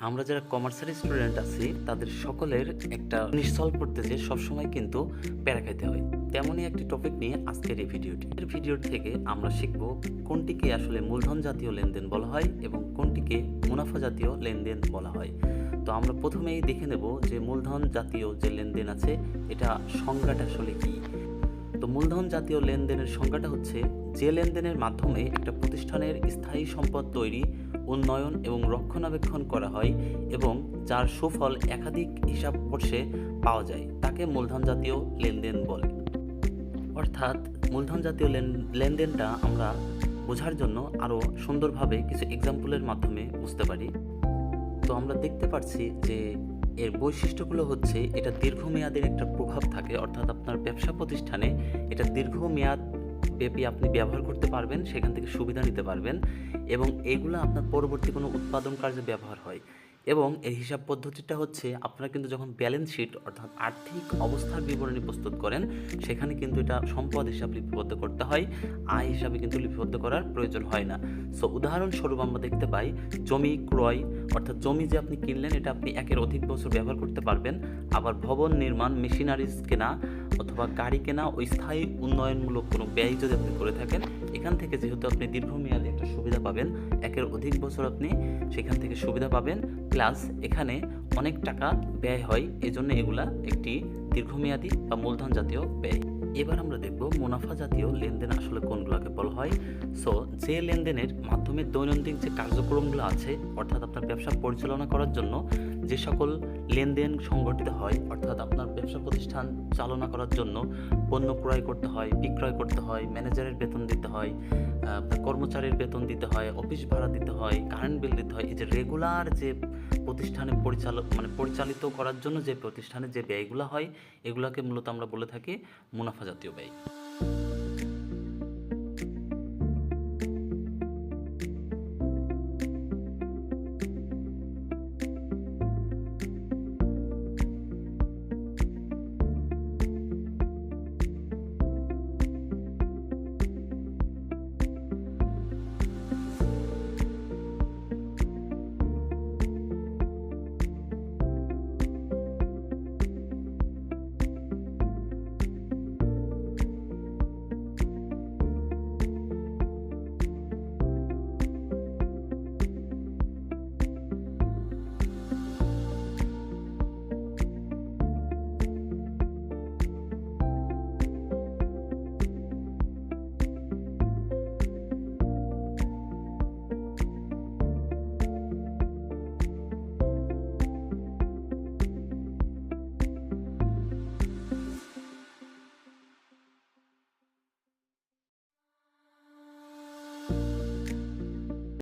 আমরা যারা কমার্সের স্টুডেন্ট আছি তাদের সকলের একটা জিনিস সলভ করতে যে সবসময় কিন্তু প্যারা খাইতে হয়। তেমনই একটি টপিক নিয়ে আজকের এই ভিডিওটি। এর ভিডিও থেকে আমরা শিখব কোনটিকে আসলে মূলধন জাতীয় লেনদেন বলা হয় এবং কোনটিকে মুনাফা জাতীয় লেনদেন বলা হয়। তো আমরা প্রথমেই দেখে নেব যে মূলধন জাতীয় যে লেনদেন আছে এটা সংজ্ঞাটা আসলে কী। তো মূলধন জাতীয় লেনদেনের সংজ্ঞাটা হচ্ছে যে লেনদেনের মাধ্যমে একটা প্রতিষ্ঠানের স্থায়ী সম্পদ তৈরি, উন্নয়ন এবং রক্ষণাবেক্ষণ করা হয় এবং যার সুফল একাধিক হিসাববর্ষে পাওয়া যায় তাকে মূলধন জাতীয় লেনদেন বলে। অর্থাৎ মূলধন জাতীয় লেনদেনটা আমরা বোঝার জন্য আরও সুন্দরভাবে কিছু এক্সাম্পলের মাধ্যমে বুঝতে পারি। তো আমরা দেখতে পাচ্ছি যে এর বৈশিষ্ট্যগুলো হচ্ছে এটা দীর্ঘমেয়াদের একটা প্রভাব থাকে, অর্থাৎ আপনার ব্যবসা প্রতিষ্ঠানে এটা দীর্ঘমেয়াদ ব্যাপী আপনি ব্যবহার করতে পারবেন, সেখান থেকে সুবিধা নিতে পারবেন এবং এগুলো আপনার পরবর্তী কোনো উৎপাদন কার্যে ব্যবহার হয়। এবং এর হিসাব পদ্ধতিটা হচ্ছে আপনারা কিন্তু যখন ব্যালেন্স শিট অর্থাৎ আর্থিক অবস্থার বিবরণী প্রস্তুত করেন সেখানে কিন্তু এটা সম্পদ হিসাব লিপিবদ্ধ করতে হয়, আয় হিসাবে কিন্তু লিপিবদ্ধ করার প্রয়োজন হয় না। সো উদাহরণস্বরূপ আমরা দেখতে পাই জমি ক্রয়, অর্থাৎ জমি যে আপনি কিনলেন এটা আপনি একের অধিক বছর ব্যবহার করতে পারবেন। আবার ভবন নির্মাণ, মেশিনারিজ কেনা অথবা গাড়ি কেনা ও স্থায়ী উন্নয়নমূলক কোনো ব্যয় যদি আপনি করে থাকেন এখান থেকে যেহেতু আপনি দীর্ঘমেয়াদী একটা সুবিধা পাবেন, একের অধিক বছর আপনি সেখান থেকে সুবিধা পাবেন, প্লাস এখানে অনেক টাকা ব্যয় হয়, এজন্য এগুলা একটি দীর্ঘমেয়াদী বা মূলধন জাতীয় ব্যয়। এবার আমরা দেখব মুনাফা জাতীয় লেনদেন আসলে কোনগুলোকে বলা হয়। সো যে লেনদেনের মাধ্যমে দৈনন্দিন যে কার্যক্রমগুলো আছে অর্থাৎ আপনার ব্যবসা পরিচালনা করার জন্য যে সকল লেনদেন সংগঠিত হয়, অর্থাৎ আপনার ব্যবসা প্রতিষ্ঠান চালনা করার জন্য পণ্য ক্রয় করতে হয়, বিক্রয় করতে হয়, ম্যানেজারের বেতন দিতে হয়, আপনার কর্মচারীর বেতন দিতে হয়, অফিস ভাড়া দিতে হয়, কারেন্ট বিল দিতে হয়, এই যে রেগুলার যে প্রতিষ্ঠানে পরিচালিত করার জন্য যে প্রতিষ্ঠানে যে ব্যয়গুলো হয় এগুলোকে মূলত আমরা বলে থাকি মুনাফা জাতীয় ব্যয়।